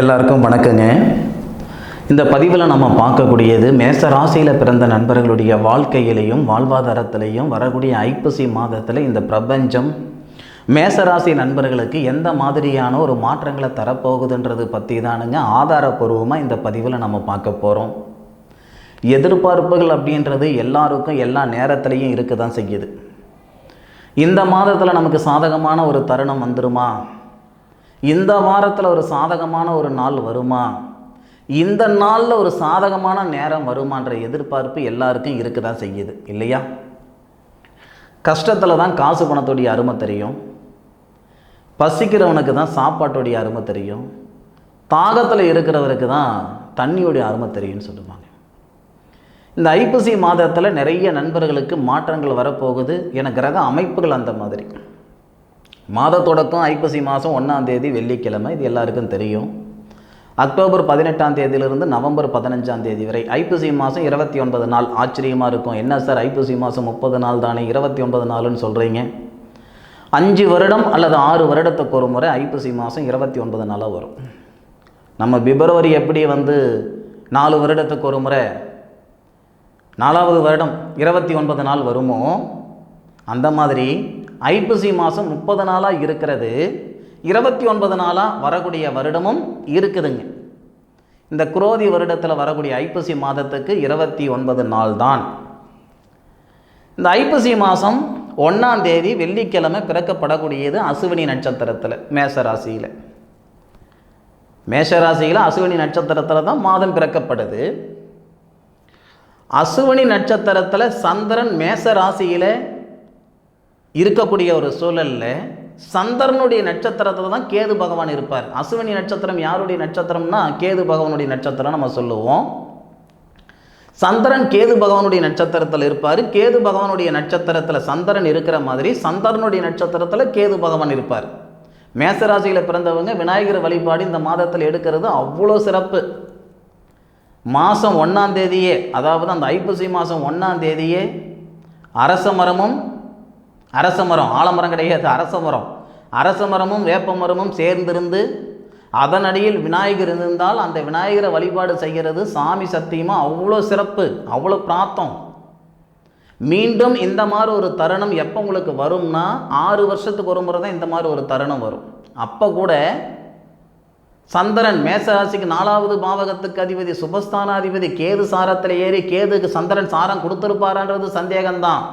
எல்லாருக்கும் வணக்கங்க. இந்த பதிவில் நம்ம பார்க்கக்கூடியது மேச ராசியில் பிறந்த நண்பர்களுடைய வாழ்க்கையிலையும் வாழ்வாதாரத்திலையும் வரக்கூடிய ஐப்பசி மாதத்தில் இந்த பிரபஞ்சம் மேசராசி நண்பர்களுக்கு எந்த மாதிரியான ஒரு மாற்றங்களை தரப்போகுதுன்றது பற்றி தானுங்க ஆதாரப்பூர்வமாக இந்த பதிவில் நம்ம பார்க்க போகிறோம். எதிர்பார்ப்புகள் அப்படின்றது எல்லாருக்கும் எல்லா நேரத்துலையும் இருக்க தான் செய்யுது. இந்த மாதத்தில் நமக்கு சாதகமான ஒரு தருணம் வந்துருமா, இந்த வாரத்தில் ஒரு சாதகமான ஒரு நாள் வருமா, இந்த நாளில் ஒரு சாதகமான நேரம் வருமான்ற எதிர்பார்ப்பு எல்லாருக்கும் இருக்க தான் செய்யுது இல்லையா? கஷ்டத்தில் தான் காசு பணத்துடைய அருமை தெரியும், பசிக்கிறவனுக்கு தான் சாப்பாட்டுடைய அருமை தெரியும், தாகத்தில் இருக்கிறவருக்கு தான் தண்ணியுடைய அருமை தெரியும்னு சொல்லுவாங்க. இந்த ஐப்பசி மாதத்தில் நிறைய நண்பர்களுக்கு மாற்றங்கள் வரப்போகுது என கிரக அமைப்புகள் அந்த மாதிரி. மாத தொடக்கம் ஐப்பசி மாதம் 1ஆம் தேதி வெள்ளிக்கிழமை, இது எல்லாருக்கும் தெரியும். அக்டோபர் 18ஆம் தேதியிலிருந்து நவம்பர் 15ஆம் தேதி வரை ஐப்பசி மாதம் 29 நாள். ஆச்சரியமாக இருக்கும், என்ன சார் ஐப்பசி மாதம் 30 நாள் தானே 29 நாளுன்னு சொல்கிறீங்க? 5 வருடம் அல்லது 6 வருடத்துக்கு ஒரு முறை ஐப்பசி மாதம் 29 நாளாக வரும். நம்ம பிப்ரவரி எப்படி 4 வருடத்துக்கு ஒரு முறை 4வது வருடம் 29 நாள் வருமோ, அந்த மாதிரி ஐப்பசி மாதம் 30 நாளாக இருக்கிறது, 29 நாளாக வரக்கூடிய வருடமும் இருக்குதுங்க. இந்த குரோதி வருடத்தில் வரக்கூடிய ஐப்பசி மாதத்துக்கு 29 நாள் தான். இந்த ஐப்பசி மாதம் 1ஆம் தேதி வெள்ளிக்கிழமை பிறக்கப்படக்கூடியது அசுவினி நட்சத்திரத்தில் மேஷராசியில். மேஷராசியில் அசுவினி நட்சத்திரத்தில் தான் மாதம் பிறக்கப்படுது. அசுவினி நட்சத்திரத்தில் சந்திரன் மேஷராசியில் இருக்கக்கூடிய ஒரு சூழலில் சந்திரனுடைய நட்சத்திரத்தில் தான் கேது பகவான் இருப்பார். அசுவினி நட்சத்திரம் யாருடைய நட்சத்திரம்னா கேது பகவானுடைய நட்சத்திரம் நம்ம சொல்லுவோம். சந்திரன் கேது பகவானுடைய நட்சத்திரத்தில் இருப்பார். கேது பகவானுடைய நட்சத்திரத்தில் சந்திரன் இருக்கிற மாதிரி சந்திரனுடைய நட்சத்திரத்தில் கேது பகவான் இருப்பார். மேசராசியில் பிறந்தவங்க விநாயகர் வழிபாடு இந்த மாதத்தில் எடுக்கிறது அவ்வளோ சிறப்பு. மாதம் 1ஆம் தேதியே, அதாவது அந்த ஐப்பசி மாதம் 1ஆம் தேதியே அரச மரம் ஆலமரம் கிடையாது, அரச மரமும் வேப்ப மரமும் சேர்ந்திருந்து அதன் அடியில் விநாயகர் இருந்தால் அந்த விநாயகரை வழிபாடு செய்கிறது சாமி சத்தியமாக அவ்வளோ சிறப்பு, அவ்வளோ பிராத்தம். மீண்டும் இந்த மாதிரி ஒரு தருணம் எப்போ உங்களுக்கு வரும்னா 6 வருஷத்துக்கு ஒரு முறை தான் இந்த மாதிரி ஒரு தருணம் வரும். அப்போ கூட சந்திரன் மேசராசிக்கு 4வது பாவகத்துக்கு அதிபதி சுபஸ்தானாதிபதி கேது சாரத்தில் ஏறி கேதுக்கு சந்திரன் சாரம் கொடுத்துருப்பாரான்றது சந்தேகம்தான்.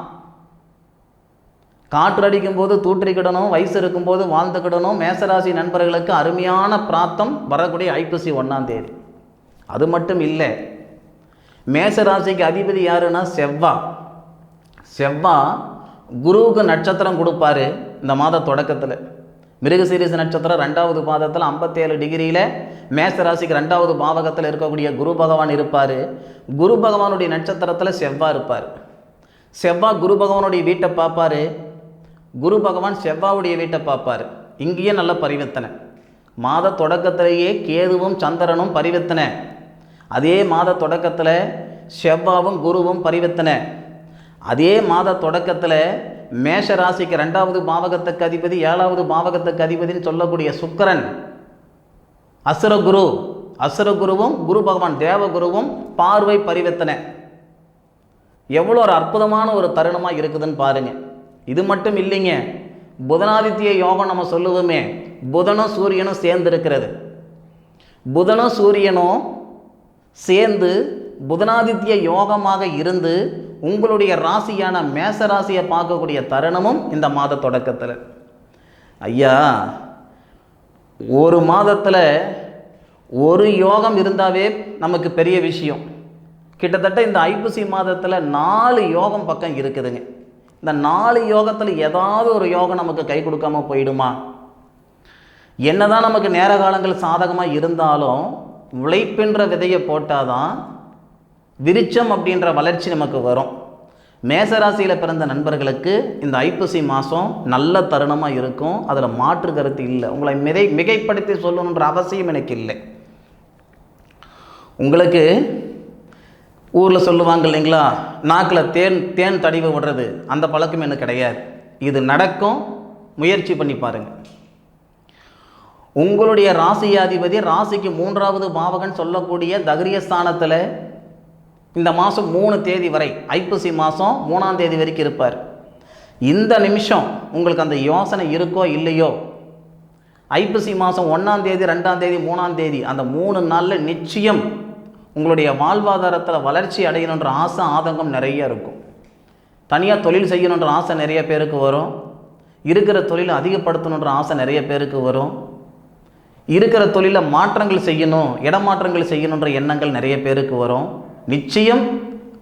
காற்று அடிக்கும் போது தூற்றிக்கிடணும், வயசு இருக்கும்போது வாழ்ந்துக்கிடணும். மேசராசி நண்பர்களுக்கு அருமையான பிராத்தம் வரக்கூடிய ஐப்பசி 1ஆம் தேதி. அது மட்டும் இல்லை, மேசராசிக்கு அதிபதி யாருன்னா செவ்வா குருவுக்கு நட்சத்திரம் கொடுப்பாரு. இந்த மாத தொடக்கத்தில் மிருகசீரிச நட்சத்திரம் 2வது பாதத்தில் 57 டிகிரியில் மேசராசிக்கு 2வது பாவகத்தில் இருக்கக்கூடிய குரு பகவான் இருப்பார். குரு பகவானுடைய நட்சத்திரத்தில் செவ்வாய் இருப்பார். செவ்வாய் குரு பகவானுடைய வீட்டை பார்ப்பார், குரு பகவான் செவ்வாவுடைய வீட்டை பார்ப்பார். இங்கேயே நல்ல பரிவர்த்தனை. மாத தொடக்கத்திலேயே கேதுவும் சந்திரனும் பரிவர்த்தனை. அதே மாத தொடக்கத்தில் செவ்வாவும் குருவும் பரிவர்த்தனை. அதே மாத தொடக்கத்தில் மேஷராசிக்கு 2வது பாவகத்துக்கு அதிபதி 7வது பாவகத்துக்கு அதிபதினு சொல்லக்கூடிய சுக்கிரன் அசுரகுருவும் குரு பகவான் தேவகுருவும் பார்வை பரிவர்த்தனை. எவ்வளோ ஒரு அற்புதமான ஒரு தருணமாக இருக்குதுன்னு பாருங்க. இது மட்டும் இல்லைங்க, புதனாதித்ய யோகம் நம்ம சொல்லுவோமே, புதனும் சூரியனும் சேர்ந்து இருக்கிறது. புதனும் சூரியனும் சேர்ந்து புதனாதித்ய யோகமாக இருந்து உங்களுடைய ராசியான மேசராசியை பார்க்கக்கூடிய தருணமும் இந்த மாத தொடக்கத்தில். ஐயா, ஒரு மாதத்தில் ஒரு யோகம் இருந்தாவே நமக்கு பெரிய விஷயம். கிட்டத்தட்ட இந்த ஐப்பசி மாதத்தில் 4 யோகம் பக்கம் இருக்குதுங்க. இந்த 4 யோகத்தில் ஏதாவது ஒரு யோகம் நமக்கு கை கொடுக்காம போயிடுமா? என்னதான் நமக்கு நேர காலங்கள் சாதகமாக இருந்தாலும் உழைப்பின்ற விதையை போட்டால் தான் விருட்சம் அப்படின்ற வளர்ச்சி நமக்கு வரும். மேசராசியில் பிறந்த நண்பர்களுக்கு இந்த ஐப்பசி மாதம் நல்ல தருணமாக இருக்கும், அதில் மாற்று கருத்து இல்லை. உங்களை மிகைப்படுத்தி சொல்லணுன்ற அவசியம் எனக்கு இல்லை. உங்களுக்கு ஊரில் சொல்லுவாங்க இல்லைங்களா, நாக்கில் தேன் தடிவு விடுறது, அந்த பழக்கம் எனக்கு கிடையாது. இது நடக்கும், முயற்சி பண்ணி பாருங்கள். உங்களுடைய ராசியாதிபதி ராசிக்கு 3வது பாவகன் சொல்லக்கூடிய தகரியஸ்தானத்தில் இந்த மாதம் 3 தேதி வரை, ஐப்பசி மாதம் 3ஆம் தேதி வரைக்கும் இருப்பார். இந்த நிமிஷம் உங்களுக்கு அந்த யோசனை இருக்கோ இல்லையோ, ஐப்பசி மாதம் 1ஆம் தேதி 2ஆம் தேதி 3ஆம் தேதி அந்த 3 நாளில் நிச்சயம் உங்களுடைய வாழ்வாதாரத்தில் வளர்ச்சி அடையணுன்ற ஆசை ஆதங்கம் நிறைய இருக்கும். தனியாக தொழில் செய்யணுன்ற ஆசை நிறைய பேருக்கு வரும். இருக்கிற தொழிலை அதிகப்படுத்தணுன்ற ஆசை நிறைய பேருக்கு வரும். இருக்கிற தொழிலை மாற்றங்கள் செய்யணும், இடமாற்றங்கள் செய்யணுன்ற எண்ணங்கள் நிறைய பேருக்கு வரும். நிச்சயம்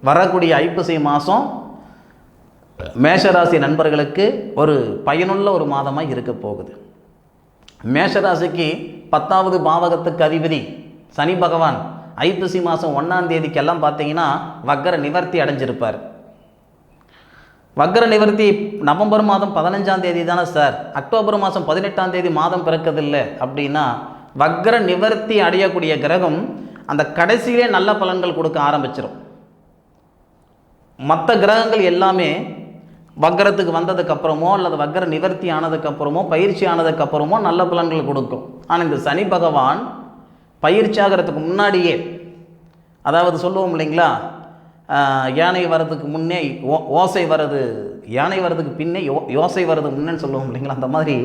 வரக்கூடிய ஐப்பசி மாதம் மேஷராசி நண்பர்களுக்கு ஒரு பயனுள்ள ஒரு மாதமாக இருக்க போகுது. மேஷராசிக்கு 10வது பாவகத்துக்கு அதிபதி சனி பகவான் ஐப்பசி மாதம் 1ஆம் தேதிக்கெல்லாம் பார்த்தீங்கன்னா வக்கர நிவர்த்தி அடைஞ்சிருப்பார். வக்கர நிவர்த்தி நவம்பர் மாதம் 15ஆம் தேதி தானே சார், அக்டோபர் மாதம் 18ஆம் தேதி மாதம் பிறக்கதில்லை அப்படின்னா, வக்கர நிவர்த்தி அடையக்கூடிய கிரகம் அந்த கடைசியிலே நல்ல பலன்கள் கொடுக்க ஆரம்பிச்சிடும். மற்ற கிரகங்கள் எல்லாமே வக்கரத்துக்கு வந்ததுக்கப்புறமோ அல்லது வக்கர நிவர்த்தி ஆனதுக்கப்புறமோ பயிற்சி ஆனதுக்கப்புறமோ நல்ல பலன்கள் கொடுக்கும். ஆனால் இந்த சனி பகவான் பயிற்சி ஆகிறதுக்கு முன்னாடியே, அதாவது சொல்லுவோம் இல்லைங்களா, யானை வர்றதுக்கு முன்னே ஓசை வர்றது, யானை வர்றதுக்கு பின்னே யோசை வர்றது முன்னேன்னு சொல்லுவோம் இல்லைங்களா, அந்த மாதிரி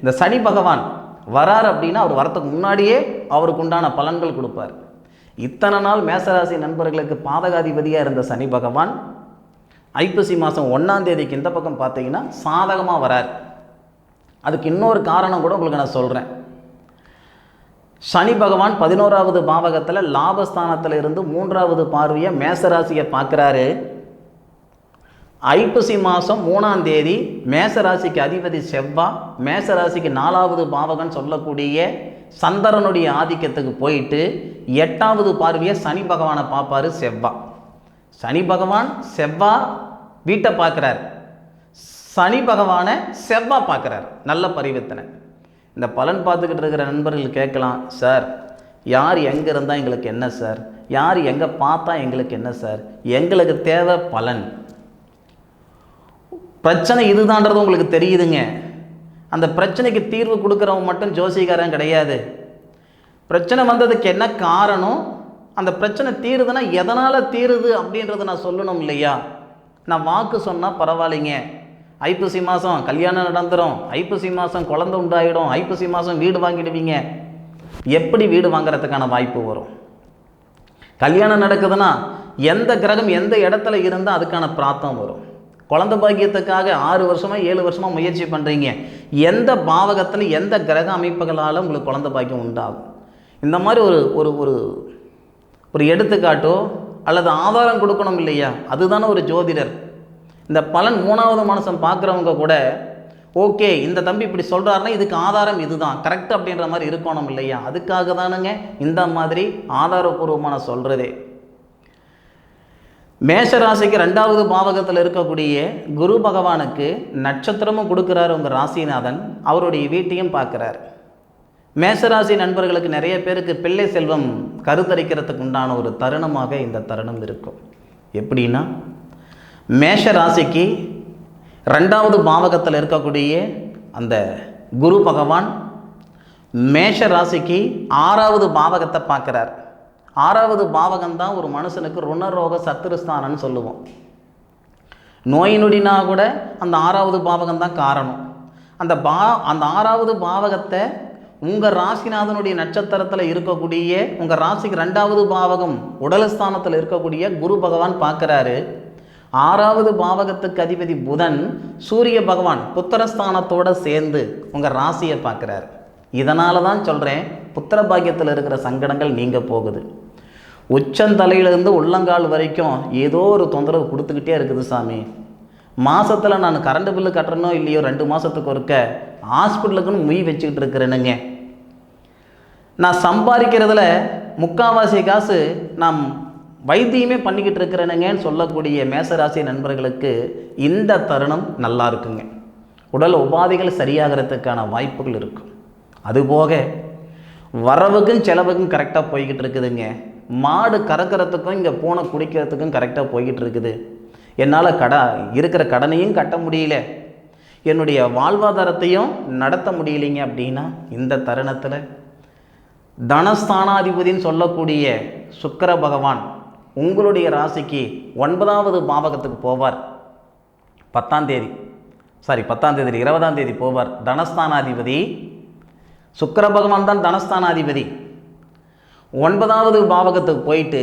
இந்த சனி பகவான் வரார் அப்படின்னா அவர் வரத்துக்கு முன்னாடியே அவருக்கு உண்டான பலன்கள் கொடுப்பார். இத்தனை நாள் மேசராசி நண்பர்களுக்கு பாதகாதிபதியாக இருந்த சனி பகவான் ஐப்பசி மாதம் 1ஆம் தேதிக்கு இந்த பக்கம் பார்த்தீங்கன்னா சாதகமாக வரார். அதுக்கு இன்னொரு காரணம் கூட உங்களுக்கு நான் சொல்கிறேன். சனி பகவான் 11வது பாவகத்தில் லாபஸ்தானத்தில் இருந்து 3வது பார்வையை மேசராசியை பார்க்குறாரு. ஐப்பசி மாதம் 3ஆம் தேதி மேசராசிக்கு அதிபதி செவ்வாய் மேசராசிக்கு 4வது பாவகன் சொல்லக்கூடிய சந்திரனுடைய ஆதிக்கத்துக்கு போயிட்டு 8வது பார்வையை சனி பகவானை பார்ப்பார் செவ்வாய். சனி பகவான் செவ்வாய் வீட்டை பார்க்குறார், சனி பகவானை செவ்வாய் பார்க்குறார். நல்ல பரிவர்த்தனை. இந்த பலன் பார்த்துக்கிட்டு இருக்கிற நண்பர்கள் கேட்கலாம், சார் யார் எங்கே இருந்தால் எங்களுக்கு என்ன சார், யார் எங்கே பார்த்தா எங்களுக்கு என்ன சார், எங்களுக்கு தேவை பலன். பிரச்சனை இதுதான்றது உங்களுக்கு தெரியுதுங்க. அந்த பிரச்சனைக்கு தீர்வு கொடுக்குறவங்க மட்டும் ஜோசிகாரன் கிடையாது. பிரச்சனை வந்ததுக்கு என்ன காரணம், அந்த பிரச்சனை தீருதுன்னா எதனால் தீருது அப்படின்றத நான் சொல்லணும் இல்லையா. நான் வாக்கு சொன்னால் பரவாயில்லைங்க, ஐப்பசி மாதம் கல்யாணம் நடந்துடும், ஐப்பசி மாதம் குழந்தை உண்டாயிடும், ஐப்பசி மாதம் வீடு வாங்கிடுவீங்க. எப்படி வீடு வாங்கிறதுக்கான வாய்ப்பு வரும்? கல்யாணம் நடக்குதுன்னா எந்த கிரகம் எந்த இடத்துல இருந்தால் அதுக்கான பிரார்த்தம் வரும். குழந்தை பாக்கியத்துக்காக 6 வருஷமாக 7 வருஷமாக முயற்சி பண்ணுறீங்க, எந்த பாவகத்தில் எந்த கிரக அமைப்புகளால் உங்களுக்கு குழந்தை பாக்கியம் உண்டாகும்? இந்த மாதிரி ஒரு ஒரு எடுத்துக்காட்டோ அல்லது ஆதாரம் கொடுக்கணும் இல்லையா, அதுதானே ஒரு ஜோதிடர். இந்த பலன் 3வது மனுஷன் பார்க்குறவங்க கூட ஓகே இந்த தம்பி இப்படி சொல்கிறாருன்னா இதுக்கு ஆதாரம் இதுதான் கரெக்ட் அப்படின்ற மாதிரி இருக்கணும் இல்லையா. அதுக்காக தானுங்க இந்த மாதிரி ஆதாரபூர்வமான சொல்கிறதே. மேஷராசிக்கு 2வது பாவகத்தில் இருக்கக்கூடிய குரு பகவானுக்கு நட்சத்திரமும் கொடுக்குறாரு உங்கள் ராசிநாதன், அவருடைய வீட்டையும் பார்க்குறார். மேஷராசி நண்பர்களுக்கு நிறைய பேருக்கு பிள்ளை செல்வம் கருத்தரிக்கிறதுக்கு உண்டான ஒரு தருணமாக இந்த தருணம் இருக்கும். எப்படின்னா, மேஷராசிக்கு 2வது பாவகத்தில் இருக்கக்கூடிய அந்த குரு பகவான் மேஷராசிக்கு 6வது பாவகத்தை பார்க்குறார். 6வது பாவகம்தான் ஒரு மனுஷனுக்கு ருணரோக சத்துருஸ்தானம்னு சொல்லுவோம். நோய் நொடினா கூட அந்த 6வது பாவகம்தான் காரணம். அந்த 6வது பாவகத்தை உங்கள் ராசிநாதனுடைய நட்சத்திரத்தில் இருக்கக்கூடிய உங்கள் ராசிக்கு 2வது பாவகம் உடலஸ்தானத்தில் இருக்கக்கூடிய குரு பகவான் பார்க்குறாரு. 6வது பாவகத்துக்கு அதிபதி புதன் சூரிய பகவான் புத்திரஸ்தானத்தோடு சேர்ந்து உங்கள் ராசியை பார்க்குறாரு. இதனால தான் சொல்கிறேன், புத்திர பாக்கியத்தில் இருக்கிற சங்கடங்கள் நீங்க போகுது. உச்சந்தலையிலிருந்து உள்ளங்கால் வரைக்கும் ஏதோ ஒரு தொந்தரவு கொடுத்துக்கிட்டே இருக்குது சாமி. மாதத்தில் நான் கரண்ட் பில்லு கட்டுறனோ இல்லையோ 2 மாதத்துக்கு ஒருக்க ஹாஸ்பிட்டலுக்குன்னு முய் வச்சுக்கிட்டு இருக்கிறேனுங்க. நான் சம்பாதிக்கிறதுல முக்கால்வாசி காசு நான் வைத்தியமே பண்ணிக்கிட்டு இருக்கிறேனுங்கன்னு சொல்லக்கூடிய மேசராசி நண்பர்களுக்கு இந்த தருணம் நல்லா இருக்குங்க. உடல் உபாதைகள் சரியாகிறதுக்கான வாய்ப்புகள் இருக்கும். அதுபோக வரவுக்கும் செலவுக்கும் கரெக்டாக போய்கிட்டு இருக்குதுங்க. மாடு கறக்கிறதுக்கும் இங்கே பூனை குடிக்கிறதுக்கும் கரெக்டாக போய்கிட்டு இருக்குது. என்னால் இருக்கிற கடனையும் கட்ட முடியல, என்னுடைய வாழ்வாதாரத்தையும் நடத்த முடியலைங்க அப்படின்னா இந்த தருணத்தில் தனஸ்தானாதிபதின்னு சொல்லக்கூடிய சுக்கிர பகவான் உங்களுடைய ராசிக்கு 9வது பாவகத்துக்கு போவார். 10ஆம் தேதி 20ஆம் தேதி போவார். தனஸ்தானாதிபதி சுக்கிர பகவான் தான் தனஸ்தானாதிபதி. 9வது பாவகத்துக்கு போயிட்டு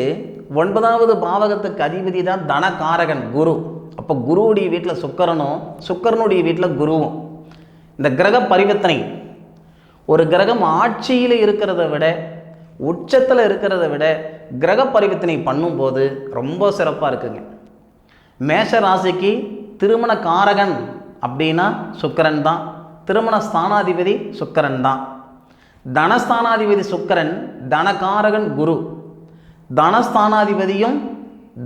9வது பாவகத்துக்கு அதிபதி தான் தனகாரகன் குரு. அப்போ குருவுடைய வீட்டில் சுக்கிரனும் சுக்கிரனுடைய வீட்டில் குருவும். இந்த கிரக பரிவர்த்தனை, ஒரு கிரகம் ஆட்சியில் இருக்கிறத விட உச்சத்தில் இருக்கிறத விட கிரக பரிவர்த்தனை பண்ணும்போது ரொம்ப சிறப்பாக இருக்குங்க. மேஷ ராசிக்கு திருமண காரகன் அப்படின்னா சுக்கிரன் தான். திருமண ஸ்தானாதிபதி சுக்கிரன் தான். தனஸ்தானாதிபதி சுக்கிரன், தனகாரகன் குரு. தனஸ்தானாதிபதியும்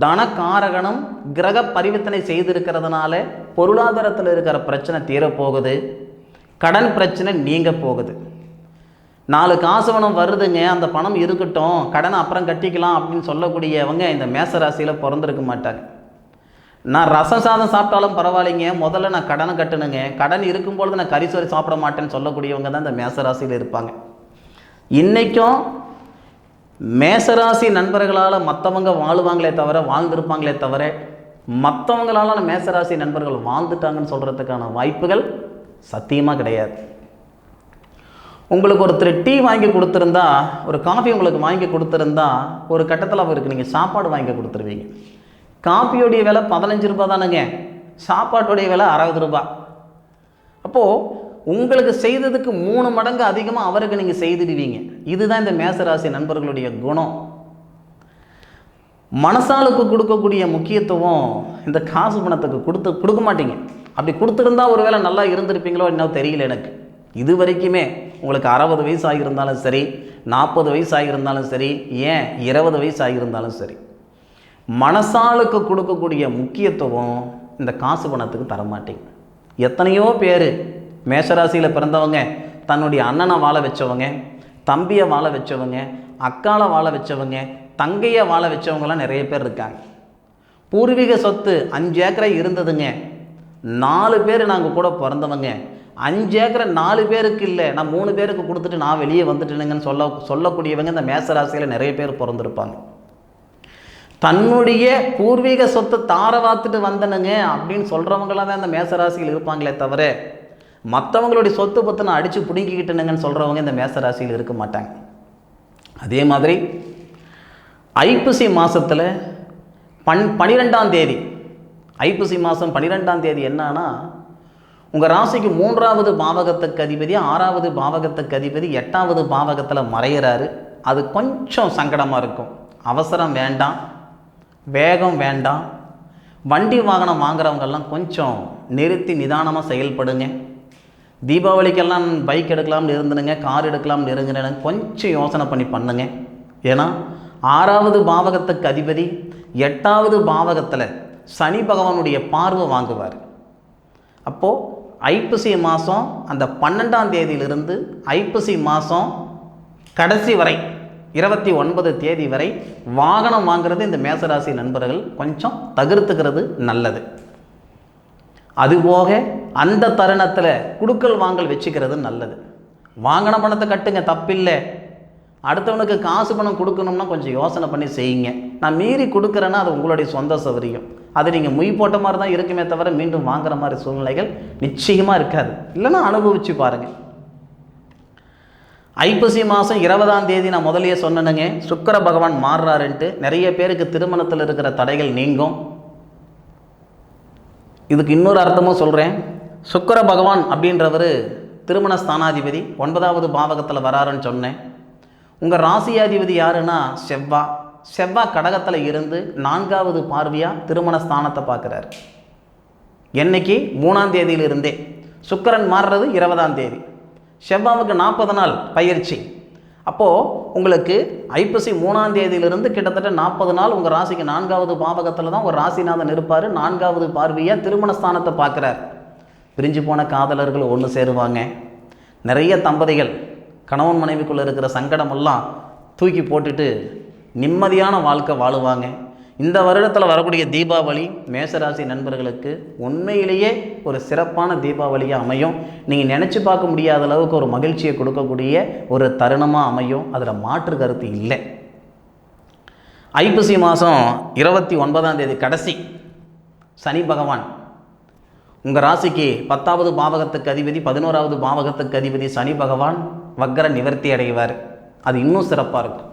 தனகாரகனும் கிரக பரிவர்த்தனை செய்திருக்கிறதுனால பொருளாதாரத்தில் இருக்கிற பிரச்சனை தீரப்போகுது. கடன் பிரச்சனை நீங்க போகுது. 4 காசு பணம் வருதுங்க, அந்த பணம் இருக்கட்டும், கடனை அப்புறம் கட்டிக்கலாம் அப்படின்னு சொல்லக்கூடியவங்க இந்த மேசராசியில் பிறந்திருக்க மாட்டாங்க. நான் ரசம் சாதம் சாப்பிட்டாலும் பரவாயில்லைங்க, முதல்ல நான் கடனை கட்டணுங்க, கடன் இருக்கும்பொழுது நான் கரிசோரி சாப்பிட மாட்டேன்னு சொல்லக்கூடியவங்க தான் இந்த மேசராசியில் இருப்பாங்க. இன்றைக்கும் மேசராசி நண்பர்களால் மற்றவங்க வாழ்ந்திருப்பாங்களே தவிர மற்றவங்களால மேசராசி நண்பர்கள் வாழ்ந்துட்டாங்கன்னு சொல்கிறதுக்கான வாய்ப்புகள் சத்தியமாக கிடையாது. உங்களுக்கு ஒருத்தர் டீ வாங்கி கொடுத்துருந்தா, ஒரு காஃபி உங்களுக்கு வாங்கி கொடுத்துருந்தா, ஒரு கட்டத்தில் அவருக்கு நீங்கள் சாப்பாடு வாங்கி கொடுத்துருவீங்க. காஃபியோடைய விலை 15 ரூபா தானுங்க, சாப்பாட்டுடைய விலை 60 ரூபா. அப்போது உங்களுக்கு செய்ததுக்கு 3 மடங்கு அதிகமாக அவருக்கு நீங்கள் செய்துடுவீங்க. இதுதான் இந்த மேசராசி நண்பர்களுடைய குணம். மனசாலுக்கு கொடுக்கக்கூடிய முக்கியத்துவம் இந்த காசு பணத்துக்கு கொடுக்க மாட்டீங்க. அப்படி கொடுத்துருந்தா ஒரு வேளை நல்லா இருந்திருப்பீங்களோ இன்னும் தெரியல எனக்கு. இது வரைக்குமே உங்களுக்கு 60 வயசு ஆகியிருந்தாலும் சரி, 40 வயசு ஆகியிருந்தாலும் சரி, ஏன் 20 வயசு ஆகியிருந்தாலும் சரி, மனசாலுக்கு கொடுக்கக்கூடிய முக்கியத்துவம் இந்த காசு பணத்துக்கு தரமாட்டீங்க. எத்தனையோ பேர் மேஷராசியில் பிறந்தவங்க தன்னுடைய அண்ணனை வாழ வச்சவங்க, தம்பியை வாழ வச்சவங்க, அக்காலை வாழ வச்சவங்க, தங்கையை வாழ வச்சவங்களாம் நிறைய பேர் இருக்காங்க. பூர்வீக சொத்து 5 ஏக்கரை இருந்ததுங்க, 4 பேர் நாங்கள் கூட பிறந்தவங்க, 5 ஏக்கரை 4 பேருக்கு இல்லை, நான் 3 பேருக்கு கொடுத்துட்டு நான் வெளியே வந்துட்டேனுங்கன்னு சொல்லக்கூடியவங்க இந்த மேசராசியில் நிறைய பேர் பிறந்திருப்பாங்க. தன்னுடைய பூர்வீக சொத்தை தார வாத்துட்டு வந்தனுங்க அப்படின்னு சொல்கிறவங்களாம் தான் இந்த மேசராசியில் இருப்பாங்களே தவிர மற்றவங்களுடைய சொத்து பற்றி நான் அடித்து பிடுங்கிக்கிட்டேனுங்கன்னு சொல்கிறவங்க இந்த மேசராசியில் இருக்க மாட்டாங்க. அதே மாதிரி ஐப்பசி மாதத்தில் 12ஆம் தேதி, ஐப்பசி மாதம் 12ஆம் தேதி என்னன்னா, உங்கள் ராசிக்கு 3வது பாவகத்துக்கு அதிபதி, 6வது பாவகத்துக்கு அதிபதி 8வது பாவகத்தில் மறையிறாரு. அது கொஞ்சம் சங்கடமாக இருக்கும். அவசரம் வேண்டாம், வேகம் வேண்டாம். வண்டி வாகனம் வாங்குறவங்கெல்லாம் கொஞ்சம் நிறுத்தி நிதானமாக செயல்படுங்க. தீபாவளிக்கெல்லாம் பைக் எடுக்கலாம்னு இருந்துனுங்க, கார் எடுக்கலாம்னு இருந்துங்க, கொஞ்சம் யோசனை பண்ணி பண்ணுங்க. ஏன்னா 6வது பாவகத்துக்கு அதிபதி 8வது பாவகத்தில் சனி பகவானுடைய பார்வை வாங்குவார். அப்போது ஐப்பசி மாதம் அந்த 12ஆம் தேதியிலிருந்து ஐப்பசி மாதம் கடைசி வரை 29 தேதி வரை வாகனம் வாங்கிறது இந்த மேசராசி நண்பர்கள் கொஞ்சம் தவிர்த்துக்கிறது நல்லது. அதுபோக அந்த தருணத்தில் குடுக்கல் வாங்கல் வச்சுக்கிறது நல்லது. வாங்கின பணத்தை கட்டுங்க, தப்பில்லை. அடுத்தவனுக்கு காசு பணம் கொடுக்கணும்னா கொஞ்சம் யோசனை பண்ணி செய்யுங்க. நான் மீறி கொடுக்குறேன்னா அது உங்களுடைய சொந்த சௌகரியம். அது நீங்கள் மொய் போட்ட மாதிரி தான் இருக்குமே தவிர மீண்டும் வாங்குற மாதிரி சூழ்நிலைகள் நிச்சயமாக இருக்காது. இல்லைன்னா அனுபவிச்சு பாருங்கள். ஐப்பசி மாதம் 20ஆம் தேதி நான் முதலையே சொன்னேனுங்க, சுக்கிர பகவான் மாறுறாருன்ட்டு. நிறைய பேருக்கு திருமணத்தில் இருக்கிற தடைகள் நீங்கும். இதுக்கு இன்னொரு அர்த்தமும் சொல்கிறேன். சுக்கிர பகவான் அப்படின்றவர் திருமண ஸ்தானாதிபதி 9வது பாவகத்தில் வராருன்னு சொன்னேன். உங்கள் ராசியாதிபதி யாருன்னா செவ்வாய் கடகத்தில் இருந்து 4வது பார்வையாக திருமண ஸ்தானத்தை பார்க்குறாரு. என்னைக்கு 3ஆம் தேதியிலிருந்தே. சுக்கிரன் மாறுறது 20ஆம் தேதி. செவ்வாவுக்கு 40 நாள் பயிற்சி. அப்போது உங்களுக்கு ஐப்பசி 3ஆம் தேதியிலிருந்து கிட்டத்தட்ட 40 நாள் உங்கள் ராசிக்கு 4வது பாவகத்தில் தான் ஒரு ராசிநாதன் இருப்பார். 4வது பார்வையாக திருமண ஸ்தானத்தை பார்க்குறார். பிரிஞ்சு போன காதலர்கள் ஒன்று சேருவாங்க. நிறைய தம்பதிகள் கணவன் மனைவிக்குள்ளே இருக்கிற சங்கடமெல்லாம் தூக்கி போட்டுட்டு நிம்மதியான வாழ்க்கை வாழுவாங்க. இந்த வருடத்தில் வரக்கூடிய தீபாவளி மேசராசி நண்பர்களுக்கு உண்மையிலேயே ஒரு சிறப்பான தீபாவளியாக அமையும். நீங்கள் நினச்சி பார்க்க முடியாத அளவுக்கு ஒரு மகிழ்ச்சியை கொடுக்கக்கூடிய ஒரு தருணமாக அமையும். அதில் மாற்று கருத்து இல்லை. ஐப்பசி மாதம் 29ஆம் தேதி கடைசி சனி பகவான் உங்கள் ராசிக்கு 10வது பாவகத்துக்கு அதிபதி, 11வது பாவகத்துக்கு அதிபதி சனி பகவான் வக்கர நிவர்த்தி அடைவார். அது இன்னும் சிறப்பாக இருக்கும்.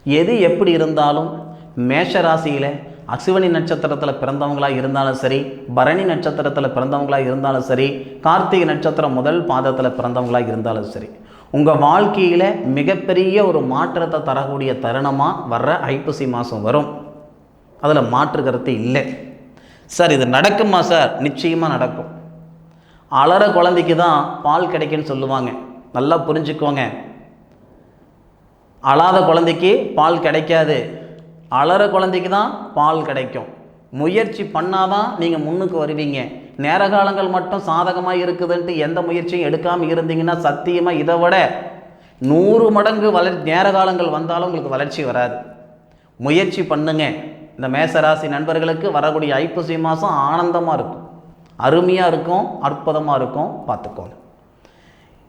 எது எப்படி இருந்தாலும் மேஷ ராசியில் அஸ்வினி நட்சத்திரத்தில் பிறந்தவங்களாக இருந்தாலும் சரி, பரணி நட்சத்திரத்தில் பிறந்தவங்களாக இருந்தாலும் சரி, கார்த்திகை நட்சத்திரம் முதல் பாதத்தில் பிறந்தவங்களாக இருந்தாலும் சரி, உங்கள் வாழ்க்கையில் மிகப்பெரிய ஒரு மாற்றத்தை தரக்கூடிய தருணமாக வர்ற ஐப்பசி மாதம் வரும். அதில் மாற்று கருத்து இல்லை. சார் இது நடக்குமா சார்? நிச்சயமாக நடக்கும். அலற குழந்தைக்கு தான் பால் கிடைக்குன்னு சொல்லுவாங்க. நல்லா புரிஞ்சுக்கோங்க. அழாத குழந்தைக்கு பால் கிடைக்காது. அலற குழந்தைக்கு தான் பால் கிடைக்கும். முயற்சி பண்ணாதான் நீங்கள் முன்னுக்கு வருவீங்க. நேர காலங்கள் மட்டும் சாதகமாக இருக்குதுன்ட்டு எந்த முயற்சியும் எடுக்காமல் இருந்தீங்கன்னா சத்தியமாக இதை விட 100 மடங்கு நேர காலங்கள் வந்தாலும் உங்களுக்கு வளர்ச்சி வராது. முயற்சி பண்ணுங்க. இந்த மேசராசி நண்பர்களுக்கு வரக்கூடிய ஐப்பசி மாதம் ஆனந்தமாக இருக்கும், அருமையாக இருக்கும், அற்புதமாக இருக்கும். பார்த்துக்கோங்க.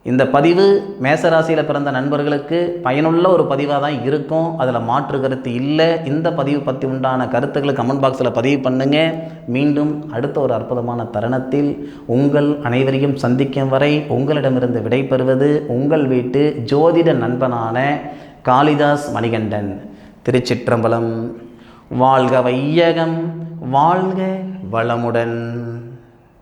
இந்த பதிவு மேசராசியில் பிறந்த நண்பர்களுக்கு பயனுள்ள ஒரு பதிவாக தான் இருக்கும். அதில் மாற்று கருத்து இல்லை. இந்த பதிவு பற்றி உண்டான கருத்துக்களை கமெண்ட் பாக்ஸில் பதிவு பண்ணுங்கள். மீண்டும் அடுத்த ஒரு அற்புதமான தருணத்தில் உங்கள் அனைவரையும் சந்திக்கும் வரை உங்களிடமிருந்து விடைபெறுவது உங்கள் வீட்டு ஜோதிட நண்பனான காளிதாஸ் மணிகண்டன். திருச்சிற்றம்பலம். வாழ்க வையகம், வாழ்க வளமுடன்.